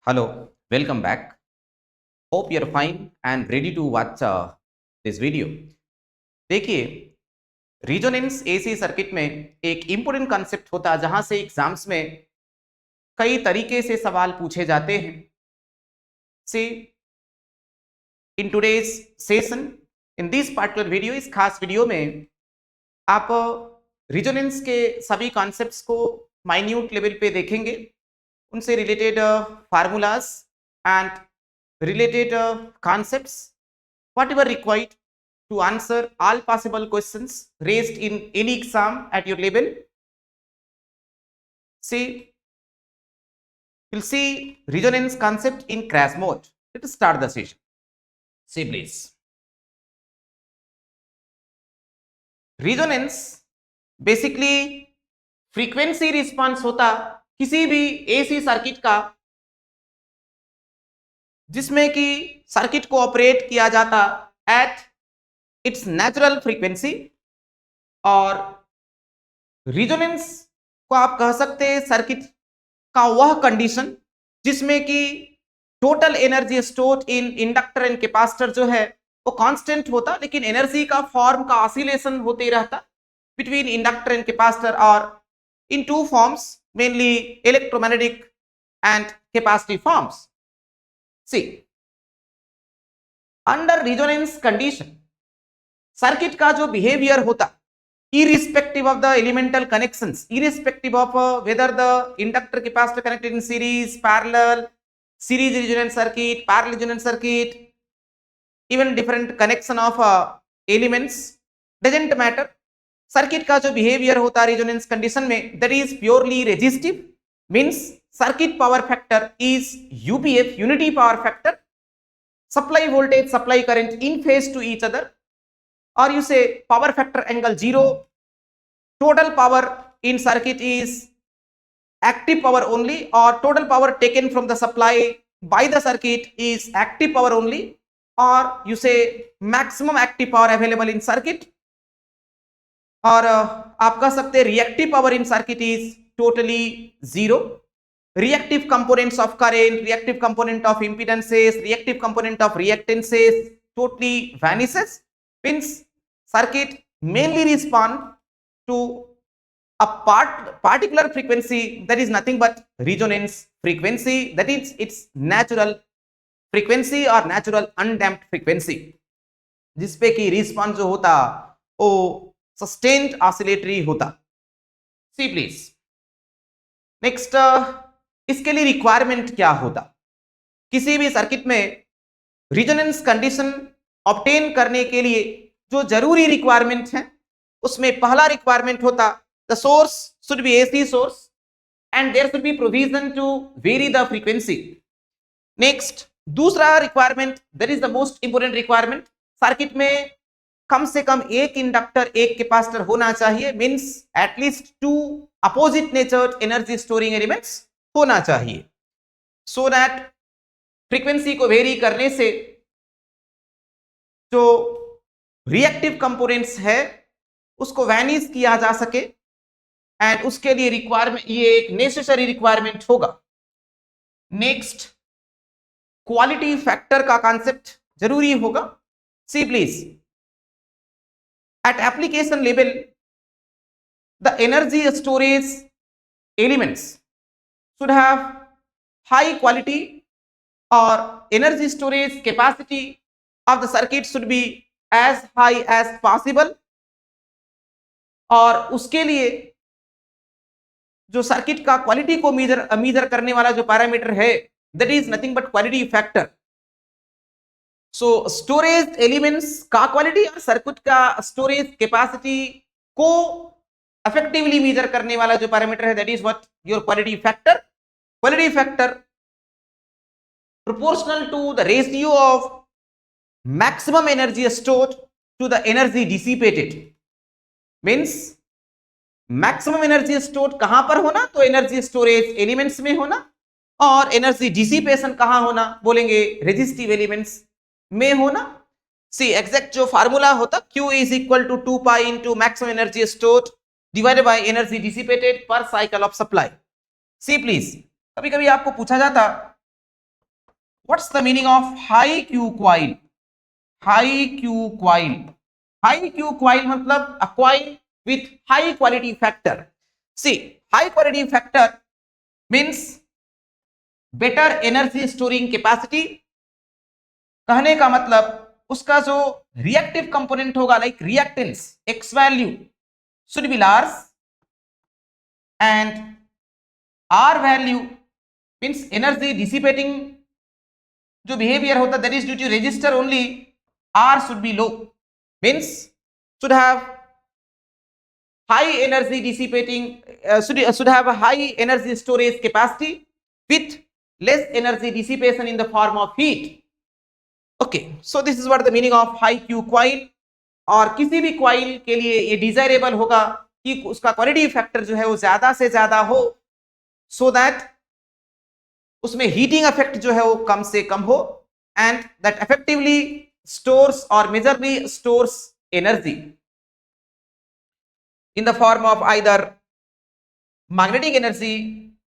Hello, welcome back. Hope you're fine and ready to watch this video. देखिए, resonance AC circuit में एक important concept होता है जहां से एग्जाम्स में कई तरीके से सवाल पूछे जाते हैं. See in today's session in this particular video, इस खास वीडियो में आप रिजोनेंस के सभी कॉन्सेप्ट्स को माइन्यूट लेवल पे देखेंगे, उनसे related formulas and related concepts whatever required to answer all possible questions raised in any exam at your level. See, you'll see resonance concept in crash mode. Let us start the session. See please. Resonance basically frequency response होता किसी भी AC circuit का जिसमें कि circuit को operate किया जाता at its natural frequency, और रिजोनेंस को आप कह सकते हैं सर्किट का वह कंडीशन जिसमें कि total energy stored in inductor and capacitor जो है वो कांस्टेंट होता, लेकिन एनर्जी का फॉर्म का ऑसिलेशन होते रहता बिटवीन इंडक्टर एंड कैपेसिटर और in two forms, mainly electromagnetic and capacitive forms. See, under resonance condition, circuit का जो बिहेवियर होता, irrespective of the elemental connections, irrespective of whether the inductor capacitor connected in series, parallel, series resonance circuit, parallel resonance circuit, even different connection of elements, doesn't matter. Circuit का जो behaviour होता resonance condition में, that is purely resistive, means circuit power factor is UPF, unity power factor, supply voltage, supply current in phase to each other, or you say power factor angle 0. Total power in circuit is active power only, or total power taken from the supply by the circuit is active power only, or you say maximum active power available in circuit, और आप कह सकते हैं reactive power in circuit is totally 0. Reactive components of current, reactive component of impedances, reactive component of reactances totally vanishes. Means circuit mainly respond to a particular frequency, that is nothing but resonance frequency, that is its natural frequency or natural undamped frequency, जिसपे की response जो होता वो sustained oscillatory होता. सी please. Next, इसके लिए requirement क्या होता? किसी भी सर्किट में रिजोनेंस कंडीशन ऑब्टेन करने के लिए जो जरूरी रिक्वायरमेंट है, उसमें पहला रिक्वायरमेंट होता the source should be AC source and there should be provision to vary the frequency. Next, दूसरा requirement, that is the most important requirement, circuit में कम से कम एक इंडक्टर एक कैपेसिटर होना चाहिए, means at least 2 opposite नेचर्ड energy storing elements होना चाहिए, सो दैट फ्रीक्वेंसी को वेरी करने से जो रिएक्टिव कंपोनेंट्स है उसको वैनिश किया जा सके, एंड उसके लिए रिक्वायरमेंट, ये एक नेसेसरी रिक्वायरमेंट होगा. नेक्स्ट, क्वालिटी फैक्टर का कॉन्सेप्ट जरूरी होगा. See please. At application level, the energy storage elements should have high quality, or energy storage capacity of the circuit should be as high as possible. और उसके लिए जो circuit का quality को major करने वाला जो पैरामीटर है, that is nothing but quality factor. So storage elements का क्वालिटी और सर्किट का स्टोरेज कैपेसिटी को इफेक्टिवली मेजर करने वाला जो पैरामीटर है, that is what your quality factor. Quality factor proportional to the ratio of maximum energy stored to the energy dissipated. Means maximum energy stored कहां पर होना, तो एनर्जी स्टोरेज एलिमेंट्स में होना, और एनर्जी डिसिपेशन कहां होना, बोलेंगे रेजिस्टिव एलिमेंट्स में होना. सी एग्जैक्ट जो फार्मूला होता, Q is equal to 2 pi into maximum energy stored divided by energy dissipated per cycle of supply. See please. कभी कभी आपको पूछा जाता what's the meaning of high Q coil? High Q coil, high Q coil मतलब a coil with high quality factor. See, high quality factor means better energy storing capacity. कहने का मतलब उसका जो रिएक्टिव कंपोनेंट होगा, like reactance, X value should be large and R value means energy dissipating जो behaviour होता that is due to resistor only, R should be low, means should have high energy dissipating, should have a high energy storage capacity with less energy dissipation in the form of heat. Okay, so this is what the meaning of high Q coil. और किसी भी coil के लिए ये desirable होगा कि उसका quality factor जो है वो ज्यादा से ज्यादा हो, so that उसमें heating effect जो है वो कम से कम हो, and that effectively stores or majorly stores energy in the form of either magnetic energy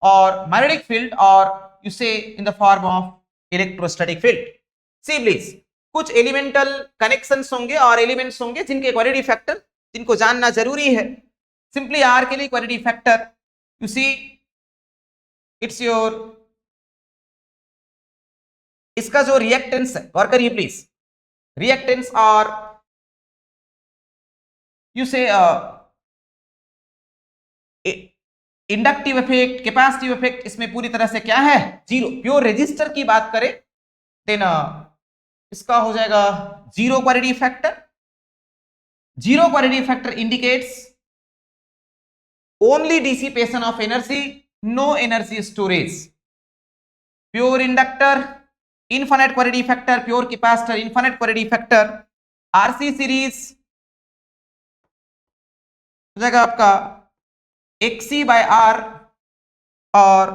or magnetic field, or you say in the form of electrostatic field. See please, कुछ elemental connections होंगे और elements होंगे जिनके quality factor जिनको जानना जरूरी है. Simply are के लिए quality factor, you see it's your, इसका जो रिएक्टेंस है, गौर करिए प्लीज, रिएक्टेंस और यू से इंडक्टिव इफेक्ट, कैपेसिटिव इफेक्ट, इसमें पूरी तरह से क्या है, जीरो. प्योर रेजिस्टर की बात करें देन इसका हो जाएगा zero quality factor. Zero quality factor indicates only dissipation of energy, no energy storage. Pure inductor infinite quality factor, pure capacitor infinite quality factor. RC series हो जाएगा आपका XC बाय आर, और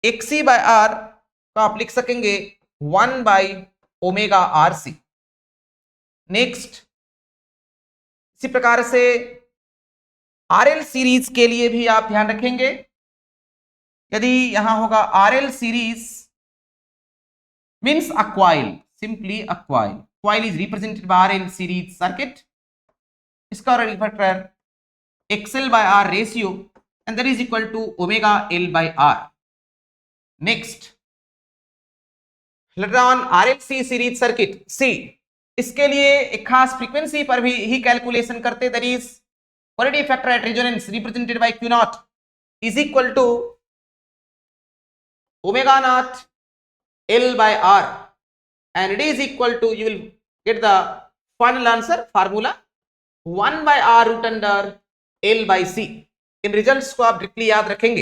XC बाय आर तो आप लिख सकेंगे 1 by omega RC. Next, इसी प्रकार से RL सीरीज के लिए भी आप ध्यान रखेंगे, यदि यहां होगा RL series means a coil, simply a coil. Coil is represented by RL series circuit. इसका factor XL by R ratio and that is equal to omega L by R. Next, later on RLC series circuit. C, इसके लिए एक खास frequency पर भी ही calculation करते, that is quality factor at resonance represented by Q naught is equal to omega naught L by R, and it is equal to, you will get the final answer formula 1 by R root under L by C. In results को आप directly याद रखेंगे.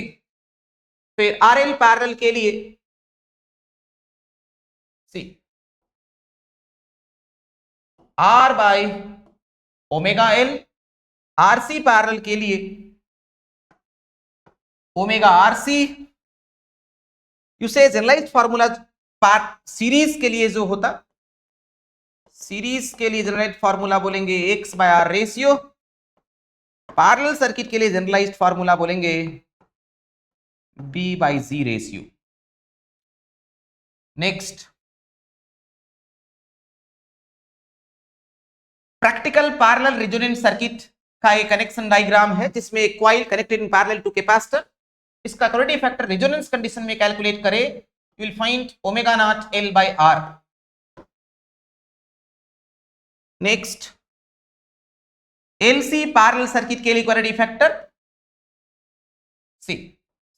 फिर RL parallel के लिए see R by omega L, RC parallel के लिए omega RC. You say generalised formula part series के लिए जो होता, सीरीज के लिए जनरलाइज्ड फार्मूला बोलेंगे X by R ratio. Parallel circuit के लिए जनरलाइज्ड फार्मूला बोलेंगे B by Z ratio. Next, practical parallel resonant circuit का एक कनेक्शन डायग्राम है जिसमें एक coil connected in parallel to capacitor. इसका क्वालिटी फैक्टर रेजोनेंस कंडीशन में कैलकुलेट करें, you will find omega not L by R. Next, LC parallel circuit के लिए quality factor see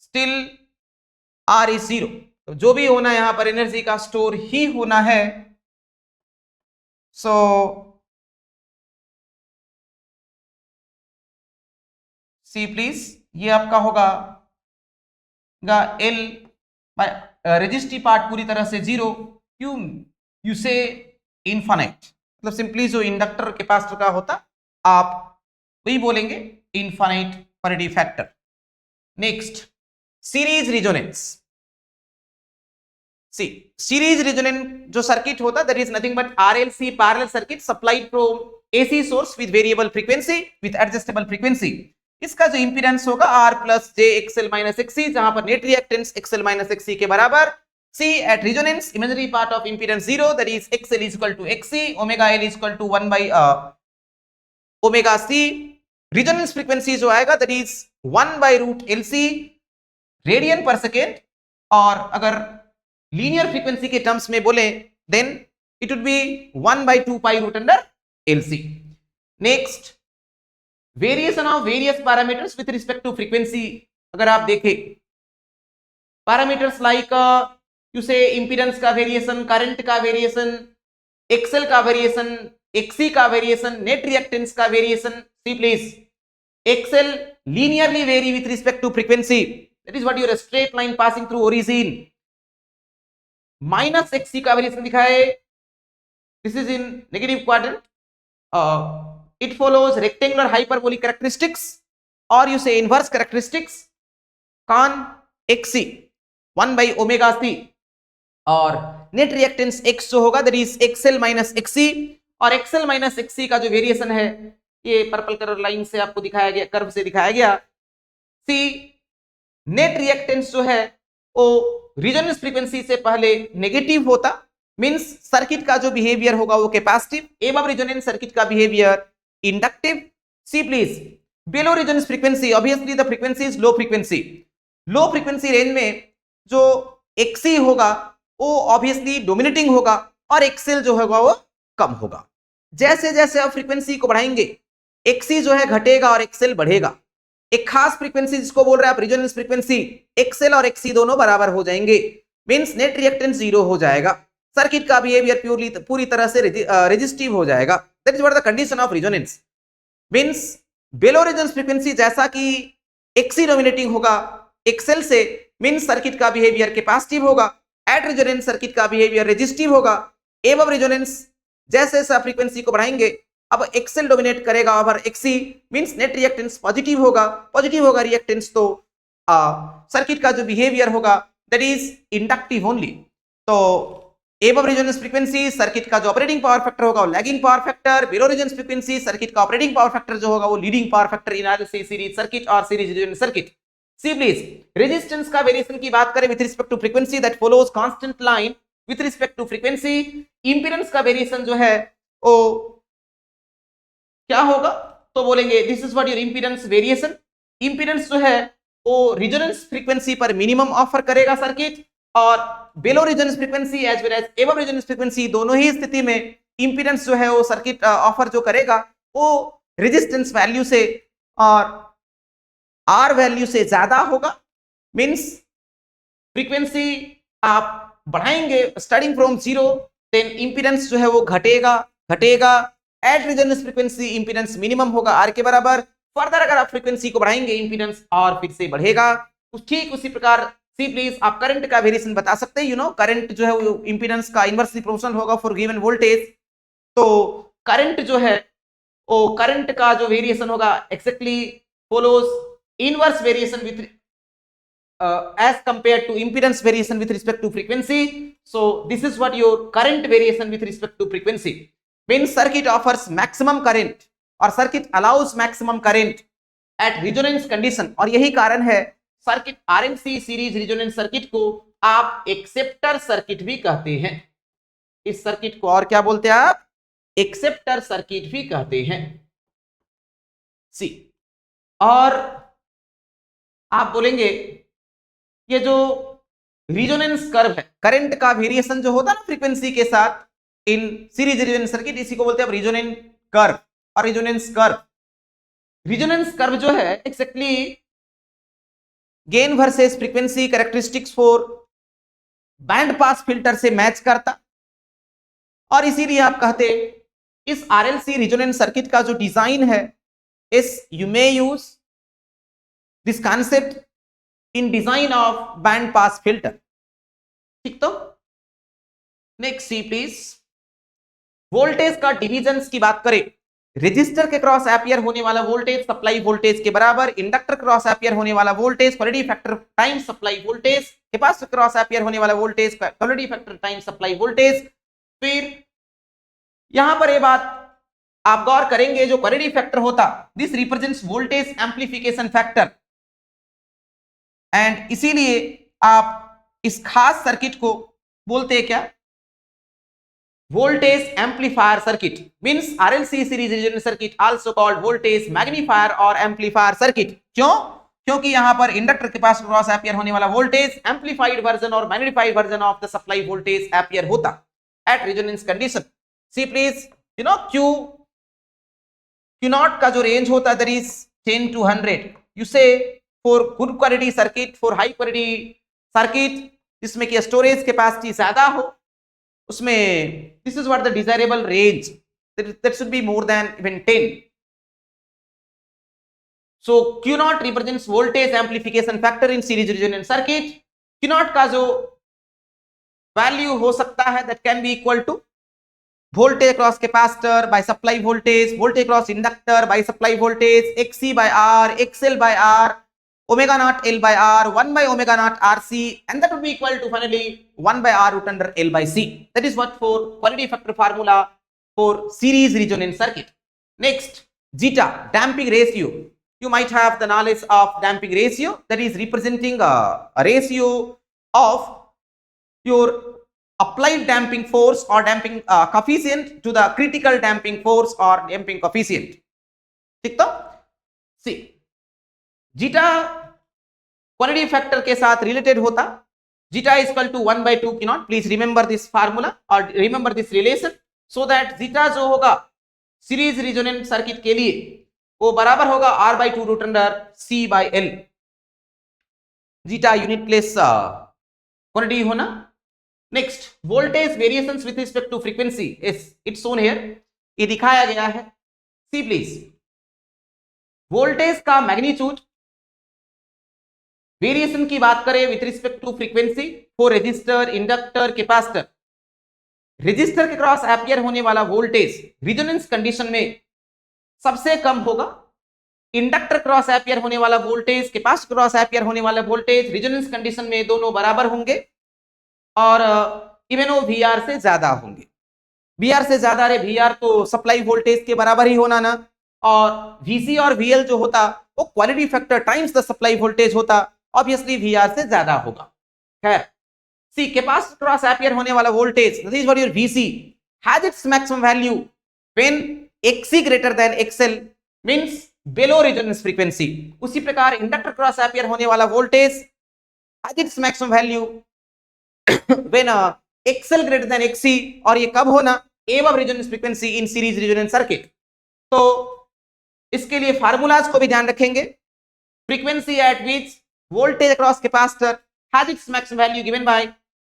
still R is 0. तो जो भी होना यहां पर एनर्जी का स्टोर ही होना है. सो सी प्लीज, ये आपका होगा L बाय रेजिस्टिव पार्ट पूरी तरह से 0. क्यों, यू से इनफाइनाइट, मतलब सिंपली जो इंडक्टर कैपेसिटर का होता आप वही बोलेंगे infinite quality factor. Next, series resonance. See series resonant जो सर्किट होता that is nothing but RLC parallel circuit supplied from AC source with variable frequency with adjustable frequency. इसका जो इंपीडेंस होगा R plus J XL minus XC, जहां पर net reactance XL minus XC के बराबर. C at resonance imaginary part of impedance 0, that is XL is equal to XC, omega L is equal to 1 by omega C. Resonance frequency जो आएगा that is 1 by root LC radian पर second, और अगर linear frequency के terms में बोले then it would be 1 by 2 pi root under LC. Next, variation of various parameters with respect to frequency. अगर आप देखें parameters like you say impedance का वेरिएशन, करंट का वेरिएशन, एक्सेल का वेरिएशन, एक्सी का वेरिएशन, नेट रिएक्टेंस का variation. See please, XL linearly vary with respect to frequency. That is what your straight line passing through origin. Minus XC का variation दिखाए, this is in negative quadrant. It follows rectangular hyperbolic characteristics or you say inverse characteristics. Con XC 1 by omega C और net reactance X जो होगा that is XL minus XC, और XL minus XC का जो variation है ये purple colour line से आपको दिखाया गया, कर्व से दिखाया गया. सी, नेट रिएक्टेंस जो है वो रिजोनेंस फ्रीक्वेंसी से पहले नेगेटिव होता, मींस सर्किट का जो बिहेवियर होगा वो कैपेसिटिव, एबव रिजोनेंस सर्किट का behaviour inductive. See please, below resonance frequency obviously the frequency is low frequency. Low frequency range में जो एक्सी होगा वो ऑब्वियसली डोमिनेटिंग होगा और एक्सेल जो होगा वो कम होगा. जैसे जैसे आप फ्रीक्वेंसी को बढ़ाएंगे एक्सी जो है घटेगा और एक्सेल बढ़ेगा. एक खास फ्रीक्वेंसी जिसको बोल रहे हैं आप रिजोनेंस फ्रीक्वेंसी, एक्सेल और एक्सी दोनों बराबर हो जाएंगे, मींस नेट रिएक्टेंस जीरो हो जाएगा, सर्किट का बिहेवियर पूरी तरह से रेजिस्टिव हो जाएगा. That is what the condition of resonance. Means below resonance frequency जैसा कि एक्सी डोमिनेटिंग होगा एक्सेल से, मींस सर्किट का बिहेवियर कैपेसिटिव होगा. एट रिजोनेंस सर्किट का बिहेवियर रेजिस्टिव होगा. एबव रिजोनेंस जैसे जैसे फ्रीक्वेंसी को बढ़ाएंगे अब एक्सेल डोमिनेट करेगा over XC, means net reactance positive होगा. पॉजिटिव होगा रिएक्टेंस तो सर्किट का जो बिहेवियर होगा दैट इज इंडक्टिव ओनली. तो एबव रिजोनेंस फ्रीक्वेंसी सर्किट का जो ऑपरेटिंग पावर फैक्टर होगा वो lagging power factor, below resonance frequency circuit का ऑपरेटिंग पावर फैक्टर जो होगा वो leading power factor in RLC series circuit और series resonance circuit. See please, resistance का वेरिएशन की बात करें with respect to frequency that follows constant line with respect to frequency. Impedance का वेरिएशन जो है वो क्या होगा तो बोलेंगे this is what your impedance variation. Impedance जो है वो रिजोनेंस फ्रीक्वेंसी पर मिनिमम ऑफर करेगा सर्किट, और below resonance frequency as well as above resonance frequency दोनों ही स्थिति में इंपीडेंस जो है वो सर्किट ऑफर जो करेगा वो रेजिस्टेंस वैल्यू से और आर वैल्यू से ज्यादा होगा. मींस फ्रीक्वेंसी आप बढ़ाएंगे starting from zero, then impedance जो है वो घटेगा. At resonance frequency impedance minimum होगा आर के बराबर. फर्दर अगर आप फ्रीक्वेंसी को बढ़ाएंगे इंपीडेंस और फिर से बढ़ेगा. ठीक उसी प्रकार सी प्लीज आप करंट का वेरिएशन बता सकते हैं. यू नो करंट जो है वो इंपीडेंस का इनवर्सली प्रोपोर्शनल होगा फॉर गिवन वोल्टेज. तो करंट जो है वो करंट का जो वेरिएशन होगा exactly follows inverse variation with as compared to impedance variation with respect to frequency. So this is what your current variation with respect to frequency. When circuit offers maximum current or circuit allows maximum current at resonance condition, और यही कारण है circuit RLC series resonance circuit को आप acceptor circuit भी कहते हैं. इस सर्किट को और क्या बोलते हैं आप? एक्सेप्टर सर्किट भी कहते हैं. सी, और आप बोलेंगे ये जो रिजोनेंस कर्व है, करंट का वेरिएशन जो होता है ना फ्रीक्वेंसी के साथ इन सीरीज रिजोनेंस सर्किट, इसी को बोलते हैं रिजोनेंस कर्व और रिजोनेंस कर्व. रिजोनेंस कर्व जो है exactly gain versus frequency characteristics for band pass filter से मैच करता, और इसीलिए आप कहते इस आरएलसी रिजोनेंस सर्किट का जो डिजाइन है इस you may use this concept in design of band pass filter. ठीक तो नेक्स्ट सी प्लीज, वोल्टेज का डिविजन्स की बात करें, रजिस्टर के क्रॉस एपियर होने वाला वोल्टेज सप्लाई वोल्टेज के बराबर, इंडक्टर क्रॉस एपियर होने वाला voltage quality factor time supply voltage, capacitor cross appear होने वाला voltage quality factor time supply voltage. फिर यहां पर ये बात आप गौर करेंगे जो क्वालिटी फैक्टर होता this represents voltage amplification factor, and इसीलिए आप इस खास सर्किट को बोलते हैं क्या? Voltage amplifier circuit means RLC series resonance circuit also called voltage magnifier और एम्पलीफायर सर्किट। क्यों? क्योंकि यहां पर इंडक्टर के पास क्रॉस एपियर होने वाला वोल्टेज एम्पलीफाइड वर्जन और magnified version of the supply voltage appear होता at resonance condition. See please, Q naught का जो रेंज होता है that is 10 to 100। You say for good quality circuit, for high quality circuit जिसमें कि storage capacity ज्यादा हो, उसमें this is what the desirable range, that should be more than even 10। so Q naught represents voltage amplification factor in series resonance circuit। Q naught का जो value हो सकता है that can be equal to voltage across capacitor by supply voltage, voltage across inductor by supply voltage, XC by R, XL by R, omega naught L by R, 1 by omega naught RC, and that would be equal to finally 1 by R root under L by C। That is what for quality factor formula for series resonance circuit। Next, zeta, damping ratio। You might have the knowledge of damping ratio, that is representing a ratio of your applied damping force or damping coefficient to the critical damping force or damping coefficient। ठीक तो सी zeta quality factor के साथ related होता, zeta is equal to 1 by 2 Q naught। Please remember this formula और remember this relation so that zeta जो होगा series resonant circuit के लिए वो बराबर होगा R by 2 root under C by L। Zeta unitless quantity होना। Next, voltage variations with respect to frequency it's shown here, ये दिखाया गया है। सी प्लीज, वोल्टेज का मैग्नीट्यूड वेरिएशन की बात करें with respect to frequency for resistor, inductor, capacitor. Resistor के क्रॉस एपियर होने वाला वोल्टेज रिजोनेंस कंडीशन में सबसे कम होगा। इंडक्टर क्रॉस एपियर होने वाला वोल्टेज, कैपेसिटर क्रॉस एपियर होने वाला वोल्टेज रिजोनेंस कंडीशन में दोनों बराबर होंगे और इवन वो VR से ज्यादा होंगे। VR से ज्यादा, अरे VR तो सप्लाई वोल्टेज के बराबर ही होना ना, और VC और VL जो होता वो quality factor times the supply voltage होता, ऑब्वियसली VR से ज्यादा होगा। खैर, सी कैपेसिटर क्रॉस एपियर होने वाला voltage that is what your VC has its maximum value when XC greater than XL means below resonance frequency. उसी प्रकार इंडक्टर क्रॉस एपियर होने वाला voltage has its maximum value when XL greater than XC, और ये कब होना? above resonance frequency in series resonance circuit। तो इसके लिए फार्मूलाज को भी ध्यान रखेंगे। frequency at which voltage across capacitor has its maximum value given by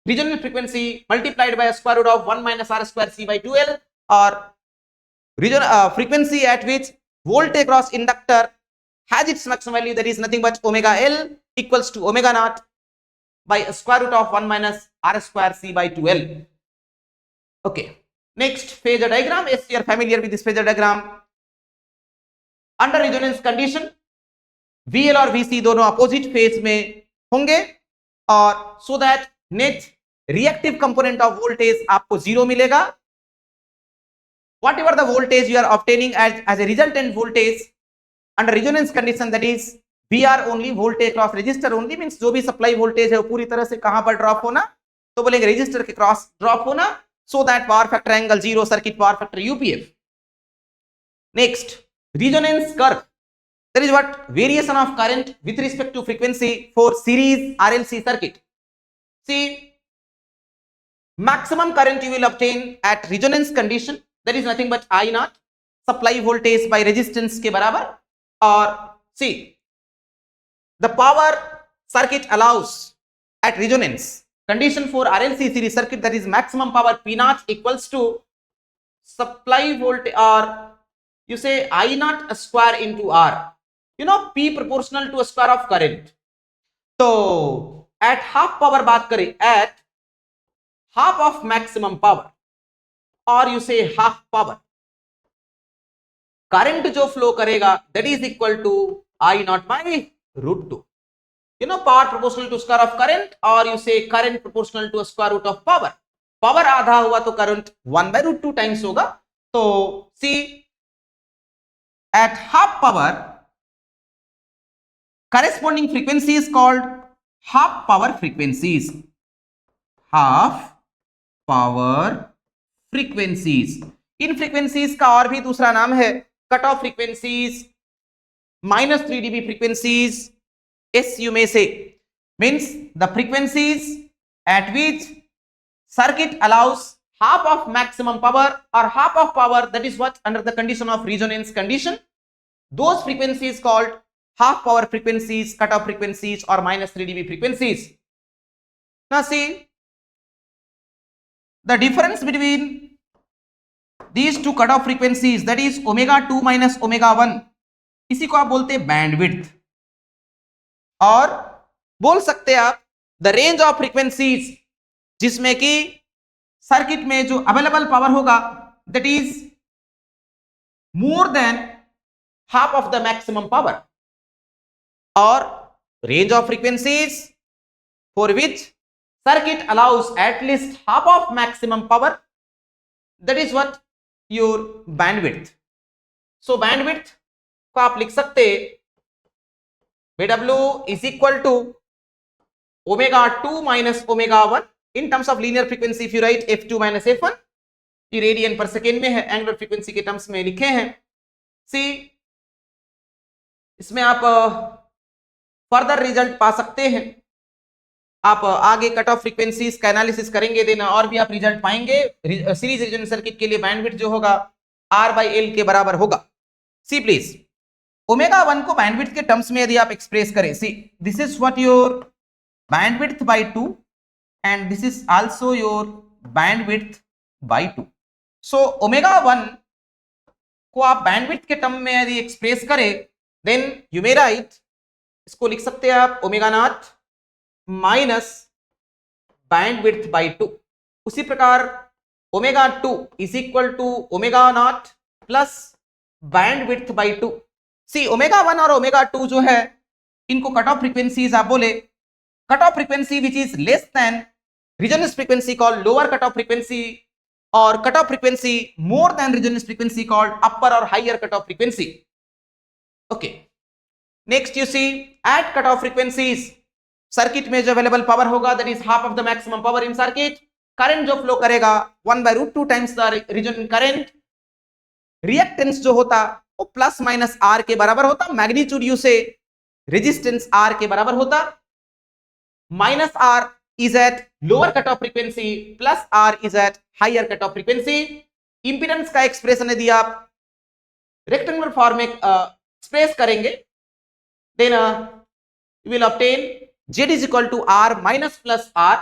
resonance frequency multiplied by square root of 1 minus R square C by 2L, और frequency at which voltage across inductor has its maximum value, that is nothing but omega L equals to omega naught by square root of 1 minus R square C by 2L। okay, next, phasor diagram। yes, you are familiar with this phasor diagram। under resonance condition VL और VC दोनों opposite phase में होंगे, और so that net reactive component of voltage आपको 0 मिलेगा। whatever the voltage you are obtaining as a resultant voltage under resonance condition, that is VR only, voltage cross resistor only means जो भी supply voltage है वो पूरी तरह से कहां पर ड्रॉप होना, तो बोलेंगे रेजिस्टर के क्रॉस ड्रॉप होना, so that power factor angle 0, circuit power factor UPF। Next, resonance curve, that is what variation of current with respect to frequency for series RLC circuit. See maximum current you will obtain at resonance condition, that is nothing but I naught supply voltage by resistance के बराबर, और सी the power circuit allows at resonance condition for RLC series circuit, that is maximum power P naught equals to supply voltage, or you say I naught square into R, P proportional to a square of current। तो at half power बात करें, at half of maximum power, or you say half power, current जो flow करेगा that is equal to I naught by root 2। power proportional to square of current, or you say current proportional to a square root of power। power आधा हुआ तो current 1 by root 2 times होगा। तो see at half power corresponding frequency is called half power frequencies। Half power frequencies. इन frequencies का और भी दूसरा नाम है cut off frequencies, -3 dB frequencies, yes you may say, means the frequencies at which circuit allows half of maximum power or half of power, that is what under the condition of resonance condition, those frequencies called half power frequencies, cut off frequencies or -3 dB frequencies. Now see the difference between these two cut off frequencies, that is omega 2 minus omega 1, इसी को आप बोलते हैं bandwidth, और बोल सकते हैं आप द रेंज ऑफ फ्रीक्वेंसीज जिसमें कि सर्किट में जो अवेलेबल पावर होगा that is more than half of the maximum power, और range of frequencies for which circuit allows at least half of maximum power, that is what your bandwidth. So bandwidth को आप लिख सकते BW is equal to omega 2 minus omega 1 in terms of linear frequency. If you write f2 minus f1, ये radian पर second में है, angular frequency के terms में लिखे हैं. सी इसमें आप फर्दर रिजल्ट पा सकते हैं. आप आगे कट ऑफ फ्रीक्वेंसीज का एनालिसिस करेंगे देना और भी आप रिजल्ट पाएंगे. सीरीज रीजन सर्किट के लिए बैंडविड्थ जो होगा R/L के बराबर होगा. सी प्लीज ओमेगा 1 को बैंडविड्थ के टर्म्स में यदि आप एक्सप्रेस करें, see this is what your bandwidth by 2 and this is also your bandwidth by 2. So omega 1 को आप बैंडविड्थ के टर्म में यदि एक्सप्रेस करें देन यू मे राइट, इसको लिख सकते हैं आप omega naught minus bandwidth by 2. उसी प्रकार omega 2 is equal to omega naught plus bandwidth by 2. See omega 1 और ओमेगा 2 जो है इनको कट ऑफ फ्रीक्वेंसीज आप बोले, cut off frequency which is less than resonance frequency called lower cut off frequency, और cut off frequency more than resonance frequency called upper और higher cut off frequency. Okay, next you see at cut off frequencies circuit में जो available power होगा that is half of the maximum power in circuit. Current जो flow करेगा 1/√2 times the region current. Reactance जो होता वो plus minus R के बराबर होता. Magnitude you say resistance R के बराबर होता. Minus R is at lower cut off frequency, plus R is at higher cut off frequency. Impedance का एक्सप्रेशन यदि आप रेक्टेंगुलर फॉर्म में एक्सप्रेस करेंगे then you will obtain Z is equal to R minus plus R.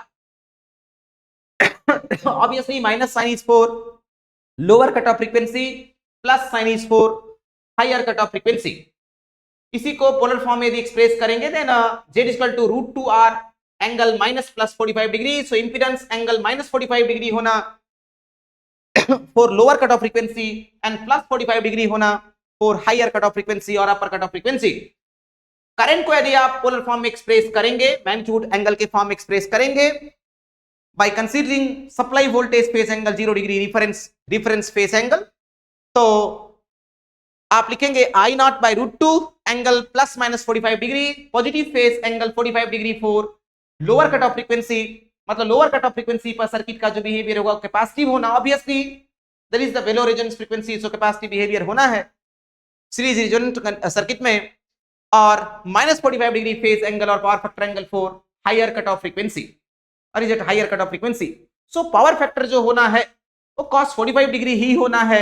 Obviously minus sign is for lower cut off frequency, plus sign is for higher cut off frequency. इसी को polar form में यदि express करेंगे then Z is equal to √2R angle minus plus 45 degree. So impedance angle minus 45 degree होना for lower cut off frequency and plus 45 degree होना for higher cut off frequency और upper cut off frequency. Current को यदि आप polar form में express करेंगे, magnitude angle के form में एक्सप्रेस करेंगे by considering supply voltage phase angle 0 degree reference phase angle, तो आप लिखेंगे I naught by √2 angle plus minus 45 degree, positive phase angle 45 degree for lower cut off frequency. मतलब lower cut off frequency पर circuit का जो behaviour होगा capacitive होना. Obviously there is the below resonance frequency, so capacitive behaviour होना है series resonant circuit में. और माइनस 45 डिग्री फेज एंगल और power factor angle for higher cut off frequency और is at higher cut off frequency. So power factor जो होना है वो cos 45 डिग्री ही होना है,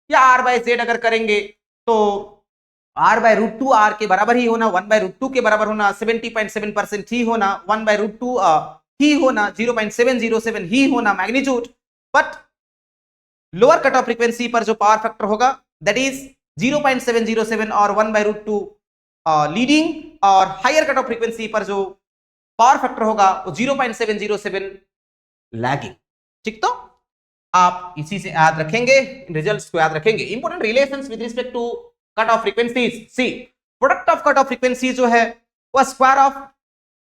या R/Z अगर करेंगे तो R/√2 R के बराबर ही होना, 1/√2 के बराबर होना, 70.7% ही होना, 1/√2 ही होना, 0.707 ही होना magnitude. But lower cut off frequency पर जो पावर फैक्टर होगा दैट इज 0.707 और 1/√2 लीडिंग, और हायर कट ऑफ फ्रीक्वेंसी पर जो पावर फैक्टर होगा वो 0.707 लैगिंग. ठीक, तो आप इसी से याद रखेंगे, रिजल्ट्स को याद रखेंगे. Important relations with respect to cut off frequencies. See product of cut off frequency जो है वो स्क्वायर ऑफ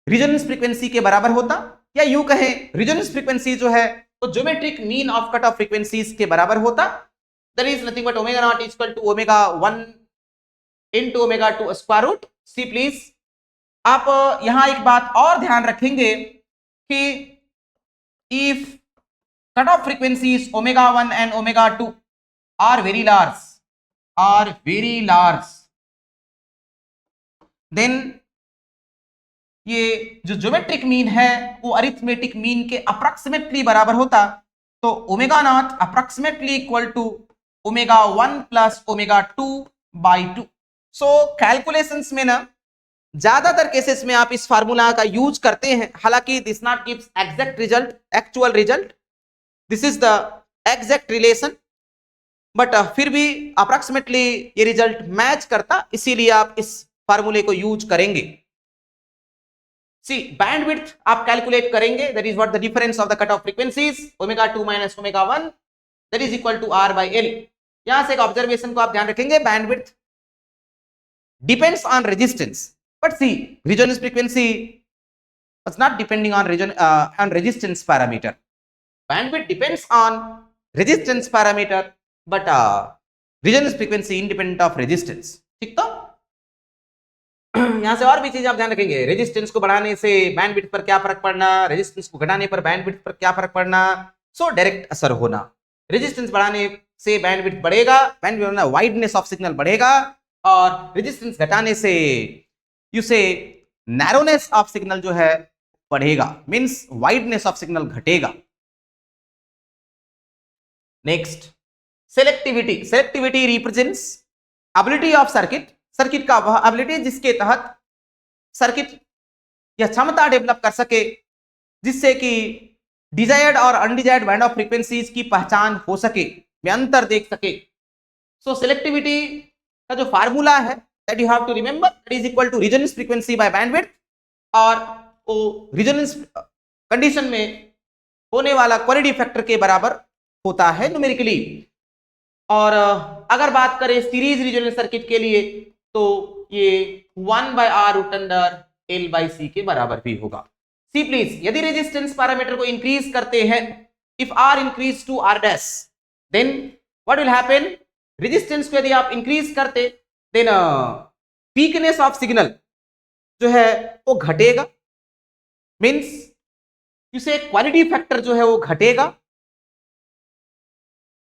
रिजोनेंस फ्रीक्वेंसी के बराबर होता, या यूं कहें रिजोनेंस फ्रीक्वेंसी जो है वो geometric mean of cut off frequencies के बराबर होता. That is nothing but omega naught is equal to omega 1 into omega 2 square root. See please आप यहां एक बात और ध्यान रखेंगे कि if cutoff frequencies omega 1 and omega 2 are very large, then ये जो ज्योमेट्रिक मीन है वो अरिथमेटिक मीन के अप्रोक्सीमेटली बराबर होता, तो omega naught approximately equal to omega 1 plus omega 2 by 2। So calculations में ना ज्यादातर केसेस में आप इस फार्मूला का यूज करते हैं, हालांकि this not gives exact result, actual result, this is the exact relation, but फिर भी अप्रोक्सीमेटली ये रिजल्ट मैच करता, इसीलिए आप इस फार्मूले को यूज करेंगे। सी बैंडविड्थ आप कैलकुलेट करेंगे, that is what the difference of the cut off frequencies omega 2 minus omega 1 that is equal to R by L. यहां से एक ऑब्जर्वेशन को आप ध्यान रखेंगे, bandwidth depends on resistance, but see resonance frequency was not depending on resistance parameter. Bandwidth depends on resistance parameter, but resonance frequency independent of resistance. ठीक तो यहां से और भी चीज आप ध्यान रखेंगे, रेजिस्टेंस को बढ़ाने से बैंडविड्थ पर क्या फर्क पड़ना, रेजिस्टेंस को घटाने पर बैंडविड्थ पर क्या फर्क पड़ना, सो डायरेक्ट असर होना। रेजिस्टेंस बढ़ाने से बैंडविड्थ बढ़ेगा, बैंडविड्थ वाइडनेस ऑफ सिग्नल बढ़ेगा, और रेजिस्टेंस घटाने से यू से नैरोनेस ऑफ सिग्नल जो है बढ़ेगा, मींस वाइडनेस ऑफ सिग्नल घटेगा। Next selectivity, selectivity represents ability of circuit, circuit का वह एबिलिटी जिसके तहत सर्किट यह क्षमता डेवलप कर सके जिससे कि डिजायर्ड और अनडिजायर्ड बैंड ऑफ फ्रीक्वेंसीज की पहचान हो सके, में अंतर देख सके। सो सेलेक्टिविटी का जो फार्मूला है that you have to remember, that is equal to resonance frequency by bandwidth, और वो रेजोनेंस कंडीशन में होने वाला क्वालिटी फैक्टर के बराबर होता है न्यूमेरिकली। और अगर बात करें सीरीज रेजोनेंस सर्किट के लिए तो ये 1 by R root under L by C के बराबर भी होगा। सी प्लीज, यदि रेजिस्टेंस पैरामीटर को इंक्रीज करते हैं, if R increase to R dash, then what will happen, resistance को यदि आप इंक्रीज करते देन वीकनेस ऑफ सिग्नल जो है वो घटेगा, मींस इसे क्वालिटी फैक्टर जो है वो घटेगा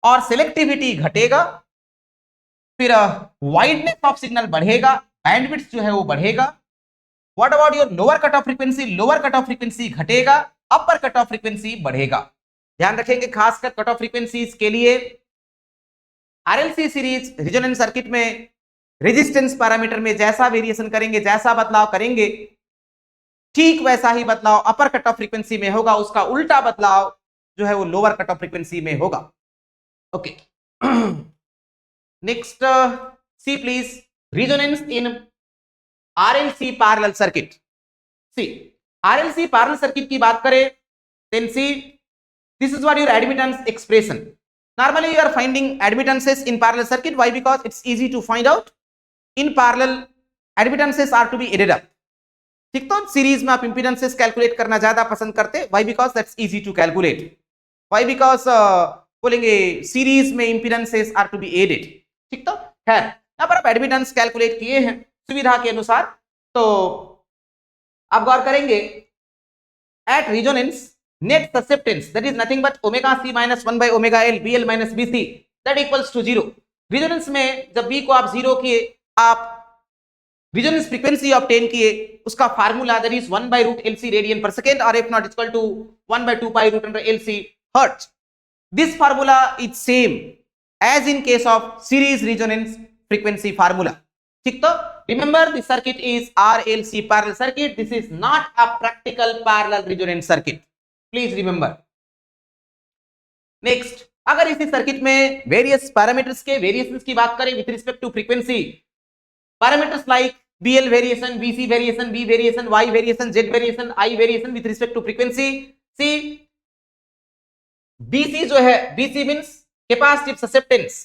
और सिलेक्टिविटी घटेगा, फिर वाइडनेस ऑफ सिग्नल बढ़ेगा, बैंडविड्थ जो है वो बढ़ेगा। What about your lower cut off frequency, lower cut off frequency घटेगा, अपर कट ऑफ फ्रीक्वेंसी बढ़ेगा। ध्यान रखेंगे खासकर कट ऑफ फ्रीक्वेंसीज के लिए आरएलसी सीरीज रेजोनेंस सर्किट में रेजिस्टेंस पैरामीटर में जैसा वेरिएशन करेंगे, जैसा बदलाव करेंगे, ठीक वैसा ही बदलाव अपर कट ऑफ फ्रीक्वेंसी में होगा, उसका उल्टा बदलाव जो है वो लोअर कट ऑफ फ्रीक्वेंसी में होगा। Okay, next see please, resonance in RLC parallel circuit. See RLC parallel circuit की बात करें, then see this is what your admittance expression. Normally you are finding admittances in parallel circuit. Why? Because it's easy to find out. In parallel, admittances are to be added up. ठीक तो series में आप इंपीडेंसेस calculate करना ज्यादा पसंद करते, why? Because that's easy to calculate. Why? Because बोलेंगे series में इंपीडेंसेस आर टू बी एडेड। ठीक तो खैर यहाँ पर आप एडमिटेंस कैलकुलेट किए हैं सुविधा के अनुसार, तो आप गौर करेंगे at resonance net susceptance, that is nothing but omega c minus 1 by omega l bl minus bc that equals to 0। Resonance में जब b को आप 0 किए, आप रेजोनेंस फ्रीक्वेंसी ऑब्टेन किए, उसका formula that is 1 by root lc radian पर second, और if not equal to 1 by 2 pi root under lc hertz। this formula is same as in case of series resonance frequency formula। ठीक तो remember the circuit is RLC parallel circuit, this is not a practical parallel resonance circuit, please remember. Next, अगर इसी circuit में various parameters के variations की बात करें with respect to frequency, parameters like BL variation, BC variation, B variation, Y variation, Z variation, I variation with respect to frequency. See BC जो है, BC means capacitive susceptance,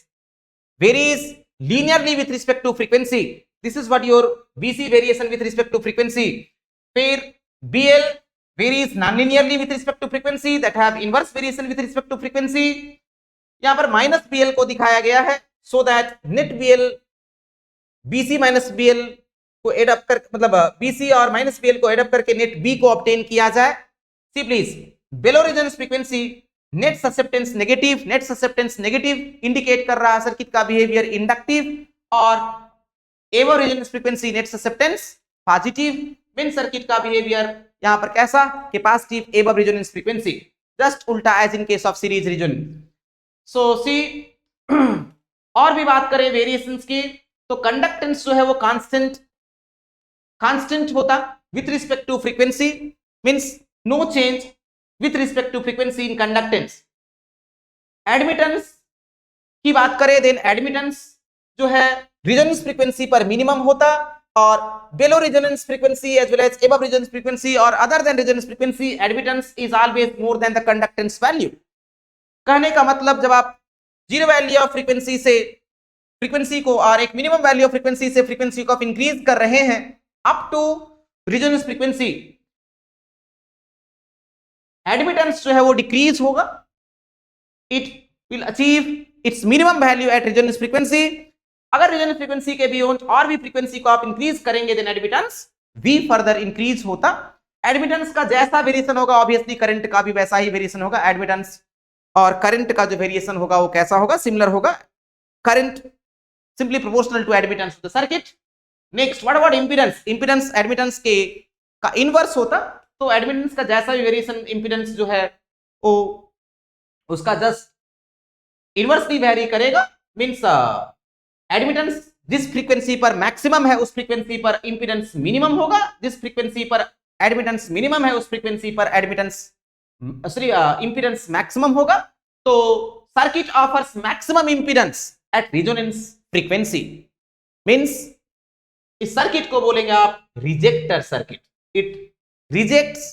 varies linearly with respect to frequency, this is what your BC variation with respect to frequency. फिर BL varies non-linearly with respect to frequency that have inverse variation with respect to frequency। यहां पर minus BL को दिखाया गया है so that net BL BC minus BL को add up कर, मतलब बीसी और माइनस बीएल को एड अप करके नेट बी को ऑब्टेन किया जाए। See please, below resonance frequency net susceptance negative indicate कर रहा है सर्किट का बिहेवियर इंडक्टिव, और above resonance frequency net susceptance positive, mean circuit का बिहेवियर यहां पर कैसा, capacitive above resonance frequency, just उल्टा as in case of series resonance. सो सी और भी बात करें वेरिएशंस की, तो कंडक्टेंस जो है वो कांस्टेंट होता with respect to frequency, means no change with respect to frequency in conductance. Admittance की बात करें, देन एडमिटेंस जो है रेजोनेंस फ्रीक्वेंसी पर मिनिमम होता, और below resonance frequency as well as above resonance frequency or other than resonance frequency, admittance is always more than the conductance value। कहने का मतलब जब आप जीरो वैल्यू ऑफ फ्रीक्वेंसी से फ्रीक्वेंसी को और एक मिनिमम वैल्यू ऑफ फ्रीक्वेंसी से फ्रीक्वेंसी को आप इंक्रीज कर रहे हैं up to resonance frequency, admittance जो है वो डिक्रीज होगा, it will achieve its minimum value at resonance frequency. अगर रेजोनेंस फ्रीक्वेंसी के बियॉन्ड और भी फ्रीक्वेंसी को आप इंक्रीज करेंगे देन एडमिटेंस भी फर्दर इंक्रीज होता। एडमिटेंस का जैसा वेरिएशन होगा ऑब्वियसली करंट का भी वैसा ही वेरिएशन होगा। एडमिटेंस और करंट का जो वेरिएशन होगा वो कैसा होगा, सिमिलर होगा। Current simply proportional to admittance of the circuit. Next what about impedance, impedance admittance के का इनवर्स होता, तो एडमिटेंस का जैसा भी वेरिएशन इंपीडेंस जो है वो उसका जस्ट इनवर्सली वेरी करेगा, मींस एडमिटेंस जिस फ्रीक्वेंसी पर मैक्सिमम है उस फ्रीक्वेंसी पर इंपीडेंस मिनिमम होगा, जिस फ्रीक्वेंसी पर एडमिटेंस मिनिमम है उस फ्रीक्वेंसी पर एडमिटेंस इंपीडेंस मैक्सिमम होगा। तो circuit offers maximum impedance eight resonance frequency, means इस सर्किट को बोलेंगे आप ejector circuit. It rejects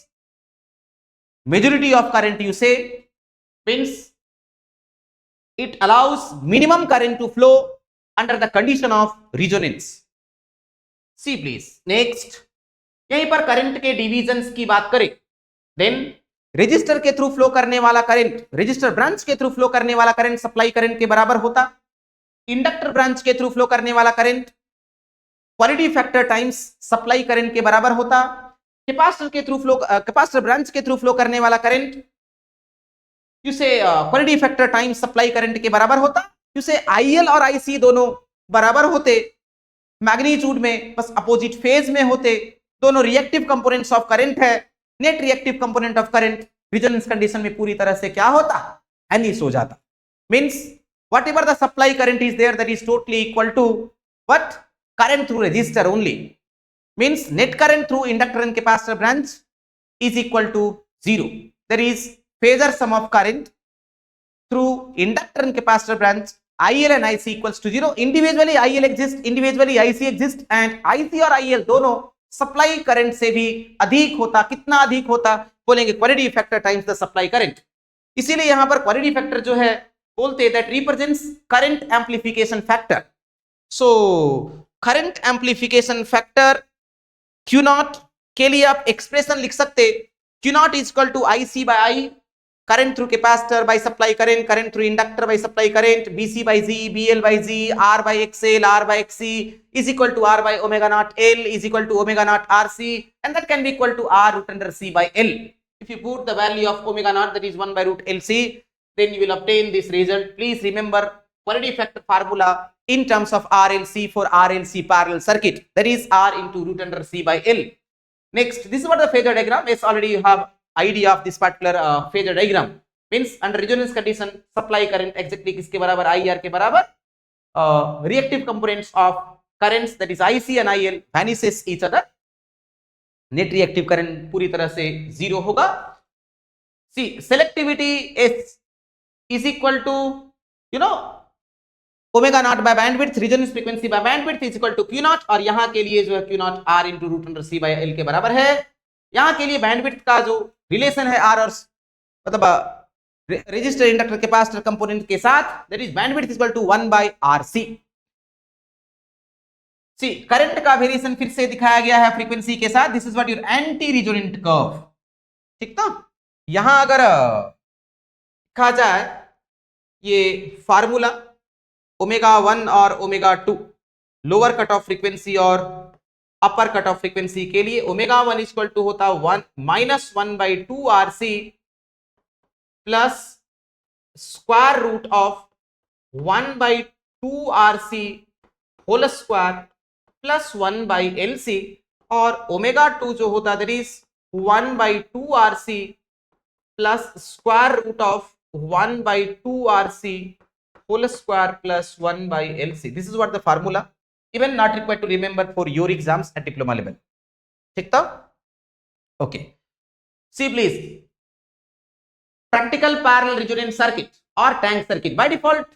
majority of current you से, means it allows minimum current to flow under the condition of resonance। See please next, यहीं पर current के divisions की बात करें, देन रजिस्टर के थ्रू फ्लो करने वाला करंट, रजिस्टर ब्रांच के थ्रू फ्लो करने वाला करंट सप्लाई करंट के बराबर होता। इंडक्टर ब्रांच के थ्रू फ्लो करने वाला current quality factor times supply current के बराबर होता। कैपेसिटर के थ्रू फ्लो कैपेसिटर ब्रांच के थ्रू फ्लो करने वाला करंट जिसे quality factor time supply current के बराबर होता। जिसे आईएल और आईसी दोनों बराबर होते मैग्नीट्यूड में, बस अपोजिट फेज में होते, दोनों रिएक्टिव कंपोनेंट्स ऑफ करंट है। Net reactive component of current resonance condition में पूरी तरह से क्या होता, एनिस हो जाता। Means whatever the supply current is there that is totally equal to what, current through resistor only. Means net current through inductor and capacitor branch is equal to 0। There is phasor sum of current through inductor and capacitor branch IL and IC equals to 0। individually IL exists, individually IC exists, and IC और IL दोनों supply current से भी अधिक होता। कितना अधिक होता, बोलेंगे quality factor times the supply current. इसीलिए यहां पर क्वालिटी फैक्टर जो है बोलते हैं that represents current amplification factor. So current amplification factor Q0 के लिए आप एक्सप्रेशन लिख सकते, Q0 is equal to IC by I, current through capacitor by supply current, current through inductor by supply current, BC by Z, BL by Z, R by XL, R by XC is equal to R by omega naught L is equal to omega naught RC, and that can be equal to R root under C by L। If you put the value of omega naught, that is 1 by root LC, then you will obtain this result। Please remember quality factor formula in terms of RLC for RLC parallel circuit, that is R into root under C by L। Next, this is what the phasor diagram is. Already you have idea of this particular phasor diagram। Means under resonance condition supply current exactly किसके बराबर, IR के बराबर। reactive components of currents that is IC and IL vanishes each other। net reactive current पूरी तरह से 0 होगा। See selectivity is equal to omega not by bandwidth, resonance frequency by bandwidth is equal to Q0, और यहां के लिए जो है Q0 R into root under C by L के बराबर है। यहां के लिए बैंडविड्थ का जो रिलेशन है R और मतलब रेजिस्टर इंडक्टर कैपेसिटर कंपोनेंट के साथ, that is bandwidth is equal to 1 by RC। See current का वेरिएशन फिर से दिखाया गया है फ्रीक्वेंसी के साथ। This is what your anti resonant curve. ठीक था, यहां अगर लिखा जाए ये फार्मूला ओमेगा 1 और omega 2 lower cut off frequency और अपर कट ऑफ फ्रीक्वेंसी के लिए, ओमेगा 1 इक्वल टू होता 1 - 1/2 RC plus square root of 1/2RC whole square plus 1/LC, और ओमेगा 2 जो होता है that is 1/2RC plus square root of 1/2RC whole square plus 1/LC. This is what the formula. Even not required to remember for your exams at diploma level. ठीक था? Okay. See please. Practical parallel resonance circuit or tank circuit. By default,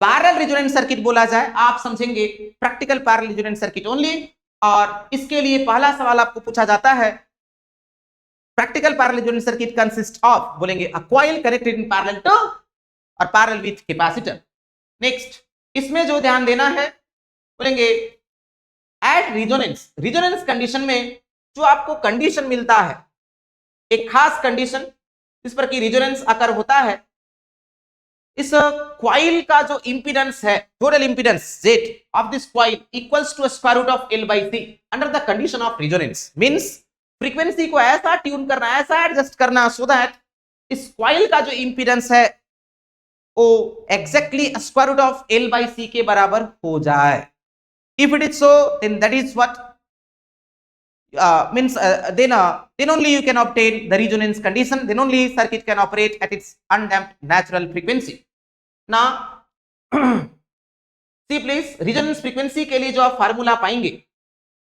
parallel resonance circuit बोला जाए, आप समझेंगे practical parallel resonance circuit only. और इसके लिए पहला सवाल आपको पूछा जाता है, practical parallel resonance circuit consists of, बोलेंगे a coil connected in parallel to और पैरेलल विथ कैपेसिटर. नेक्स्ट, इसमें जो ध्यान देना है, बोलेंगे एट रिजोनेंस, रिजोनेंस कंडीशन में जो आपको कंडीशन मिलता है, एक खास कंडीशन जिस पर कि रिजोनेंस अकर होता है, इस क्वाइल का जो इंपीडेंस है, total impedance Z of this coil equals to square root of L/C under the condition of resonance. Means frequency को ऐसा ट्यून करना, ऐसा एडजस्ट करना सो दैट इस क्वाइल का जो इंपीडेंस है वो exactly square root of L/C के बराबर हो जाए. If it is so then that is what means then only you can obtain the resonance condition, then only circuit can operate at its undamped natural frequency. Now see please, resonance frequency के लिए जो आप formula पाएंगे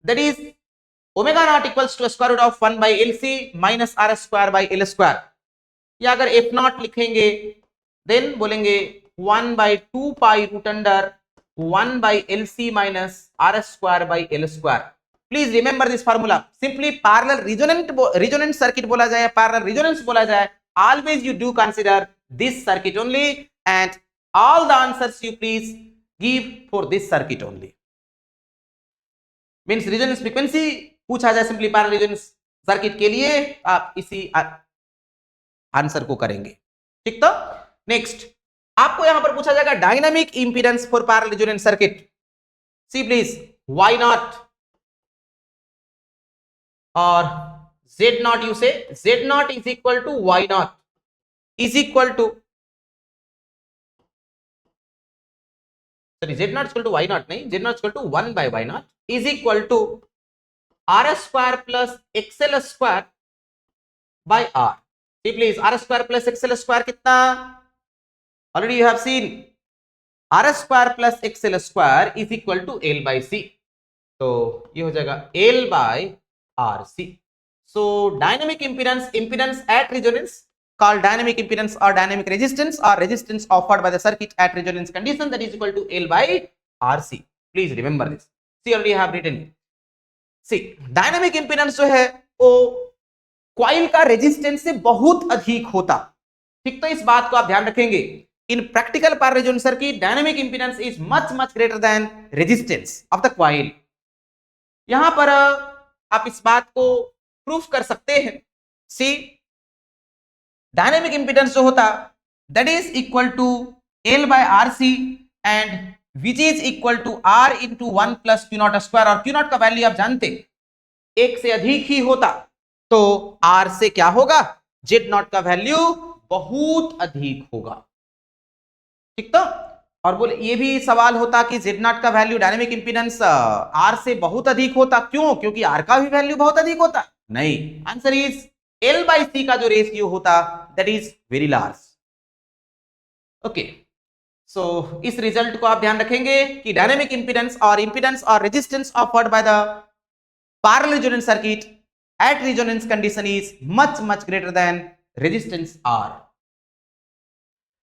that is omega naught equals to square root of 1/LC minus R square by L square. या अगर F naught लिखेंगे then बोलेंगे 1/2 pi root under 1/LC minus R square by L square. Please remember this formula. Simply parallel resonant circuit बोला जाए, parallel resonance बोला जाए, always you do consider this circuit only and all the answers you please give for this circuit only. Means resonance frequency पूछा जाए simply parallel resonance circuit के लिए, आप इसी आंसर को करेंगे. ठीक तो नेक्स्ट, आपको यहां पर पूछा जाएगा dynamic impedance for parallel resonance circuit. See please, Y not और Z not, you say Z not is equal to Y not is equal to, sorry Z not equal to Y not नहीं, Z not equal to 1/y not is equal to R square plus XL square by R. See please, R square plus XL square कितना, already you have seen R square plus XL square is equal to L/C. तो ये हो जाएगा L/RC. So dynamic impedance at resonance called dynamic impedance or dynamic resistance or resistance offered by the circuit at resonance condition, that is equal to L/RC. Please remember this. See, already I have written it. See, dynamic impedance जो है वो coil का resistance से बहुत अधिक होता. ठीक, तो इस बात को आप ध्यान रखेंगे. In practical parallel resonance circuit, dynamic impedance is much greater than resistance of the coil. यहां पर आप इस बात को प्रूफ कर सकते हैं. See, dynamic impedance जो होता that is equal to L/RC and which is equal to R into 1 plus Q naught square. और Q naught का वैल्यू आप जानते एक से अधिक ही होता तो R से क्या होगा, Z naught का वैल्यू बहुत अधिक होगा. ठीक तो, और बोले ये भी सवाल होता कि Z नॉट का वैल्यू डायनेमिक इंपीडेंस R से बहुत अधिक होता. क्यों? क्योंकि R का भी वैल्यू बहुत अधिक होता. नहीं, आंसर इज L/C का जो रेशियो होता that is very large. Okay, so इस रिजल्ट को आप ध्यान रखेंगे कि डायनेमिक इंपीडेंस और resistance offered by the parallel resonance circuit at resonance condition is much greater than resistance R.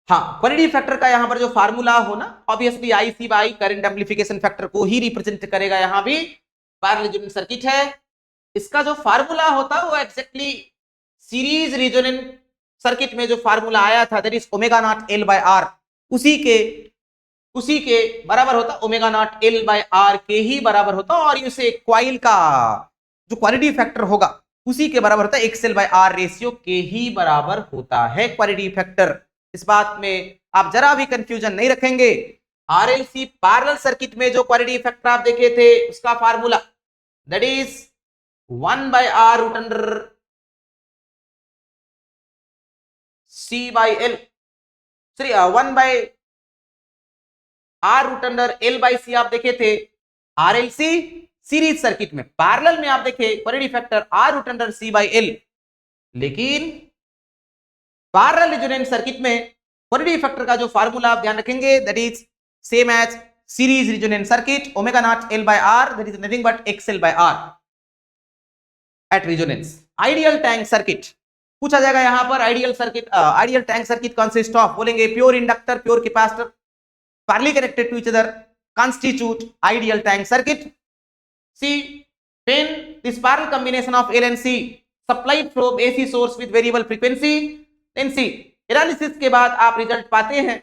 हाँ, क्वालिटी फैक्टर का यहां पर जो फार्मूला हो ना, obviously IC by current amplification factor को ही रिप्रेजेंट करेगा. यहां भी पैरेलल रेजोनेंस सर्किट है, इसका जो फार्मूला होता वो एग्जैक्टली सीरीज रेजोनेंस सर्किट में जो फार्मूला आया था that is omega naught L/R, उसी के बराबर होता. ओमेगा नॉट L/R के ही बराबर होता और इसे क्वाइल का जो क्वालिटी फैक्टर होगा उसी के बराबर होता है. XL/R रेशियो के ही बराबर होता है क्वालिटी फैक्टर. इस बात में आप जरा भी कंफ्यूजन नहीं रखेंगे. RLC पैरेलल सर्किट में जो क्वालिटी फैक्टर आप देखे थे उसका formula that is 1/R root under C by L, sorry 1 by R root under L by C आप देखे थे RLC सीरीज सर्किट में। पैरेलल में आप देखे quadratic factor R root under C by L, लेकिन पैरेलल रेजोनेंस सर्किट में quadratic factor का जो फार्मूला आप ध्यान रखेंगे that is same as series resonance circuit, omega not L by R, that is nothing but XL by R at resonance। Ideal tank circuit पूछा जाएगा यहां पर। Ideal circuit, ideal tank circuit consist of, बोलेंगे pure inductor, pure capacitor parallelly connected to each other constitute ideal tank circuit। See, when this parallel combination of L and C supplied from AC source with variable frequency, then see analysis के बाद आप result पाते हैं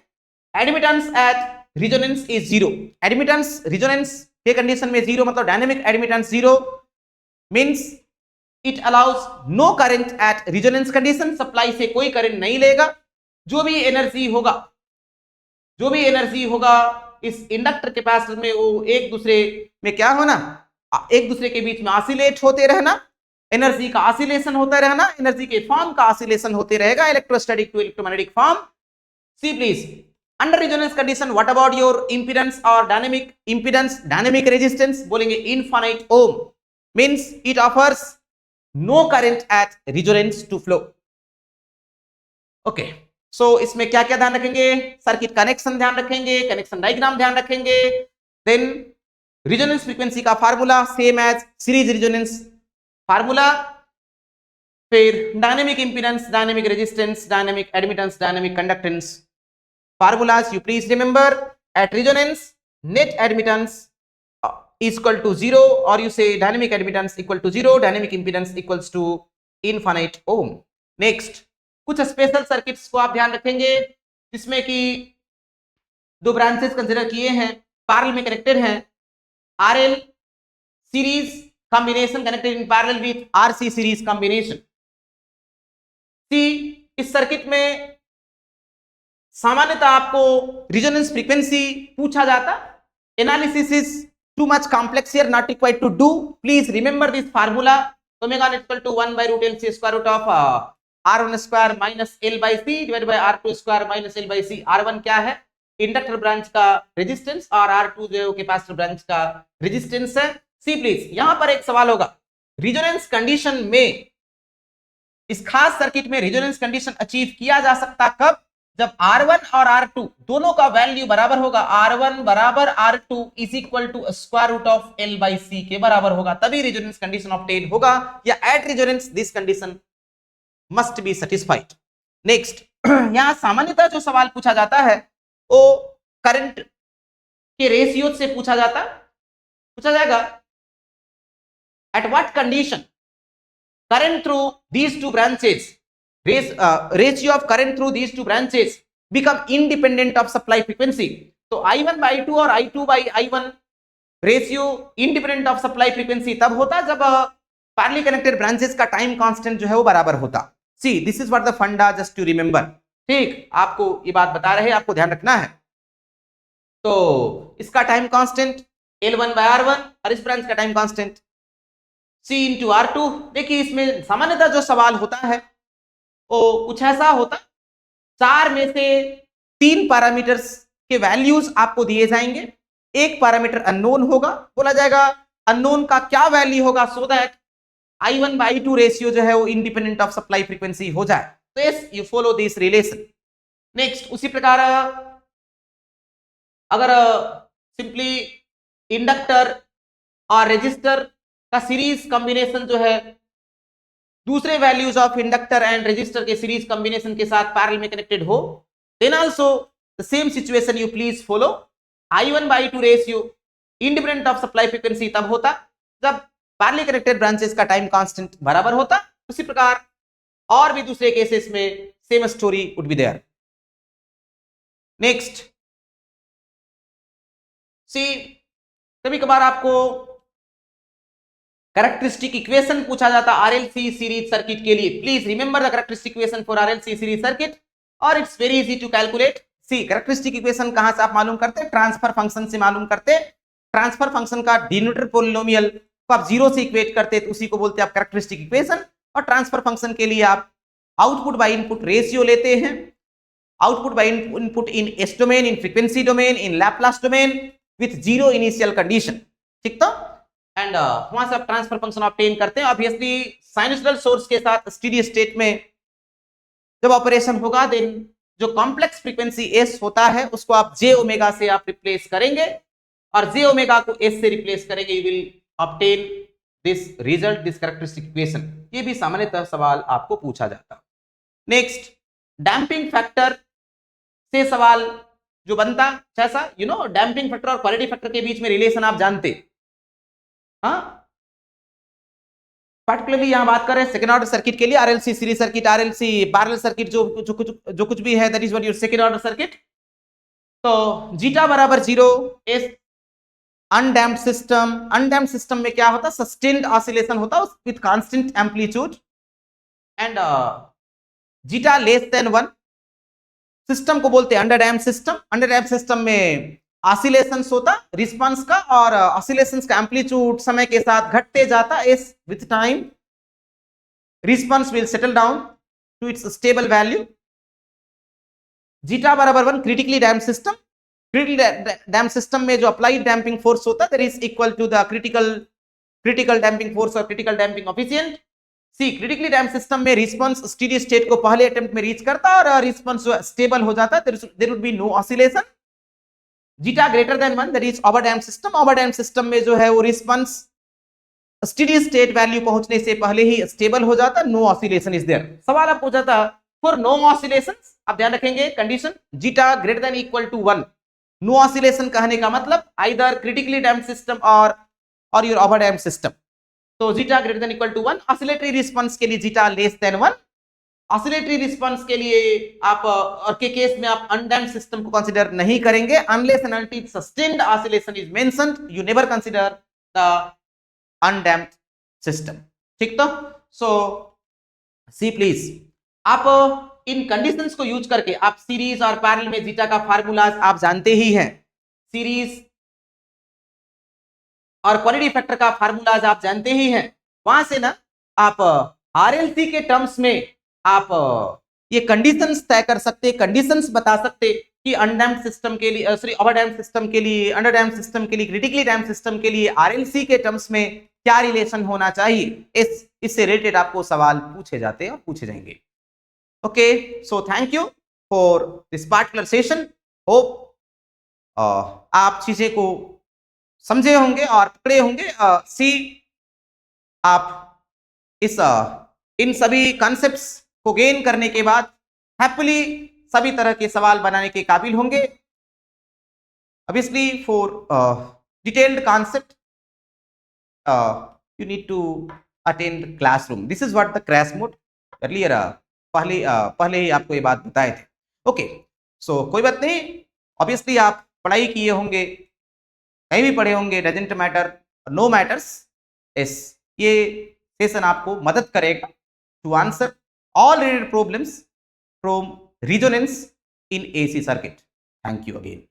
admittance at resonance is zero. Admittance resonance के condition में zero मतलब dynamic admittance zero means it allows no current at resonance condition, supply से कोई करंट नहीं लेगा। जो भी एनर्जी होगा इस इंडक्टर कैपेसिटर में वो एक दूसरे में क्या होना, एक दूसरे के बीच में ऑसिलेट होते रहना, एनर्जी का ऑसिलेशन होता रहना, एनर्जी के फॉर्म का ऑसिलेशन होते रहेगा, electrostatic to electromagnetic form. See please, under resonance condition what about your impedance और डायनेमिक इंपीडेंस, डायनेमिक रेजिस्टेंस, बोलेंगे infinite ohm means it offers no current at resonance to flow. Okay, so इसमें क्या क्या ध्यान रखेंगे, circuit connection ध्यान रखेंगे, connection diagram ध्यान रखेंगे, देन रेजोनेंस फ्रीक्वेंसी का formula same as series resonance formula, फिर dynamic impedance, dynamic resistance, dynamic admittance, dynamic conductance formulas you please remember. At resonance net admittance is equal to 0 or you say dynamic admittance equal to 0, dynamic impedance equals to infinite ohm। Next कुछ special circuits को आप ध्यान रखेंगे जिसमें कि दो branches consider किए हैं, पैरेलल में कनेक्टेड हैं, RL series combination connected in parallel with RC series combination. See, इस सर्किट में सामान्यतः आपको रेजोनेंस फ्रीक्वेंसी पूछा जाता। Analysis is too much complex here, not required to do, please remember this formula, omega is equal to 1 by root LC square root of R1 square minus L by C divided by R2 square minus L by C। R1 क्या है, inductor branch का resistance, और R2 जो है capacitor branch का resistance है। See please, यहां पर एक सवाल होगा, रेजोनेंस कंडीशन में, इस खास सर्किट में रेजोनेंस कंडीशन अचीव किया जा सकता कब, जब R1 और R2 दोनों का वैल्यू बराबर होगा, R1 बराबर R2 is equal to square root of L by C के बराबर होगा, तभी रेजोनेंस कंडीशन ऑब्टेन होगा, या at resonance this condition must be satisfied. Next, यहां सामान्यतः जो सवाल पूछा जाता है वो करंट के रेशियो से पूछा जाएगा at what condition current through these two branches, ratio of current through these two branches become independent of supply frequency। तो I1 by I2 और I2 by I1 ratio independent of supply frequency तब होता जब parallelly connected branches का time constant जो है वो बराबर होता। सी, दिस इज व्हाट द फंडा, जस्ट टू रिमेंबर। ठीक, आपको ये बात बता रहे हैं, आपको ध्यान रखना है। तो इसका time constant L1 by R1 और इस ब्रांच का time constant C into R2। देखिए इसमें सामान्यतः जो सवाल होता है वो कुछ ऐसा होता, 4 में से 3 पैरामीटर्स के वैल्यूज आपको दिए जाएंगे, एक पैरामीटर अननोन होगा, बोला जाएगा अननोन का क्या वैल्यू होगा, so that I1 by I2 ratio जो है वो इंडिपेंडेंट ऑफ सप्लाई फ्रीक्वेंसी हो जाए। तो yes, you follow this relation. Next, उसी प्रकार अगर सिंपली इंडक्टर और रेजिस्टर का सीरीज कॉम्बिनेशन जो है दूसरे values of inductor and resistor के सीरीज कॉम्बिनेशन के साथ पैरेलल में कनेक्टेड हो, then also the same situation you please follow. I1 by I2 ratio independent of supply frequency तब होता जब पैरेलली कनेक्टेड ब्रांचेस का टाइम कांस्टेंट बराबर होता। उसी प्रकार और भी दूसरे केसेस में same story would be there. Next, see, कभी कभार आपको कैरेक्टरिस्टिक इक्वेशन पूछा जाता RLC सीरीज सर्किट के लिए। Please remember the characteristic equation for RLC series circuit और it's very easy to calculate. See, characteristic equation कहां से आप मालूम करते हैं, ट्रांसफर फंक्शन से मालूम करते। ट्रांसफर फंक्शन का डिनोमिनेटर पॉलिनोमियल को आप 0 से इक्वेट करते तो उसी को बोलते हैं आप कैरेक्टरिस्टिक इक्वेशन, और ट्रांसफर फंक्शन के लिए आप आउटपुट बाय इनपुट रेशियो लेते हैं, output by input in S domain, in frequency domain, in Laplace domain with zero initial condition, ठीक तो, एंड वहां से आप ट्रांसफर फंक्शन ऑब्टेन करते हैं। ऑब्वियसली साइनसॉइडल सोर्स के साथ स्टेडी स्टेट में जब ऑपरेशन होगा देन जो कॉम्प्लेक्स फ्रीक्वेंसी एस होता है उसको आप जे ओमेगा से आप रिप्लेस करेंगे और जे ओमेगा को एस से रिप्लेस करेंगे, you will obtain this result, this characteristic equation. ये भी सामान्यतः सवाल आपको पूछा जाता। नेक्स्ट, डैम्पिंग फैक्टर से सवाल जो बनता जैसा, यू नो डैम्पिंग फैक्टर और क्वालिटी फैक्टर के बीच में रिलेशन आप जानते, हाँ, पर्टिकुलरली यहां बात कर रहे हैं सेकंड ऑर्डर सर्किट के लिए, RLC series circuit, RLC parallel circuit, जो कुछ भी है that is what your second order circuit. तो जीटा बराबर 0 is undamped system. Undamped system में क्या होता है, सस्टेन्ड ऑसिलेशन होता है with constant amplitude and zeta less than 1 system को बोलते हैं अंडरडैम्प्ड सिस्टम। अंडरडैम्प्ड सिस्टम में ऑसिलेशंस होता रिस्पांस का और ऑसिलेशंस का एम्पलीट्यूड समय के साथ घटते जाता, इस with time response will settle down to its stable value. Zeta बराबर 1 critically damped system. Critically damped system में जो अप्लाइड डैम्पिंग फोर्स होता है that is equal to the critical damping force और critical damping coefficient. See critically damped system में response steady state को पहले attempt में रीच करता और रिस्पांस स्टेबल हो जाता, there would be no oscillation. Zeta greater than 1 that is overdamped system. Overdamped system में जो है वो रिस्पांस स्टेडी स्टेट वैल्यू पहुंचने से पहले ही स्टेबल हो जाता, नो ऑसिलेशन इज देयर। सवाल आप पूछा था फॉर नो ऑसिलेशंस, आप ध्यान रखेंगे condition zeta greater than equal to 1। No oscillation कहने का मतलब आइदर क्रिटिकली डैम्प्ड सिस्टम और योर ओवरडैम्प्ड सिस्टम। तो zeta greater than equal to 1। Oscillatory response के लिए zeta less than 1। Oscillatory response के लिए आप और के केस में आप अनडैम्प्ड सिस्टम को कंसीडर नहीं करेंगे, unless and until sustained oscillation is mentioned you never consider the undamped system, ठीक तो। सो सी प्लीज, आप इन कंडीशंस को यूज करके आप सीरीज और पैरेलल में जीटा का फार्मूलाज आप जानते ही हैं, सीरीज और क्वालिटी फैक्टर का फार्मूलाज आप जानते ही हैं। वहां से ना आप आरएलसी के टर्म्स में आप ये कंडीशंस तय कर सकते, कंडीशंस बता सकते कि अनडैम्प्ड सिस्टम के लिए, सॉरी ओवरडैम्प्ड सिस्टम के लिए, अंडरडैम्प्ड सिस्टम के लिए, क्रिटिकली डैम्प्ड सिस्टम के लिए आरएलसी के टर्म्स में क्या रिलेशन होना चाहिए, इससे रिलेटेड आपको सवाल पूछे जाते हैं और पूछे जाएंगे। Okay, so thank you for this particular session. Hope आप चीजें को समझे होंगे और पकड़े होंगे। सी आप इस इन सभी कॉन्सेप्ट्स को गेन करने के बाद हैप्पीली सभी तरह के सवाल बनाने के काबिल होंगे। Obviously for detailed concept you need to attend classroom, this is what the crash mode earlier पहले ही आपको ये बात बताए थे। ओके, सो कोई बात नहीं, ऑब्वियसली आप पढ़ाई किए होंगे, कहीं भी पढ़े होंगे, डजंट मैटर, नो मैटर्स। ये सेशन आपको मदद करेगा to answer all related problems from resonance in AC circuit. Thank you again.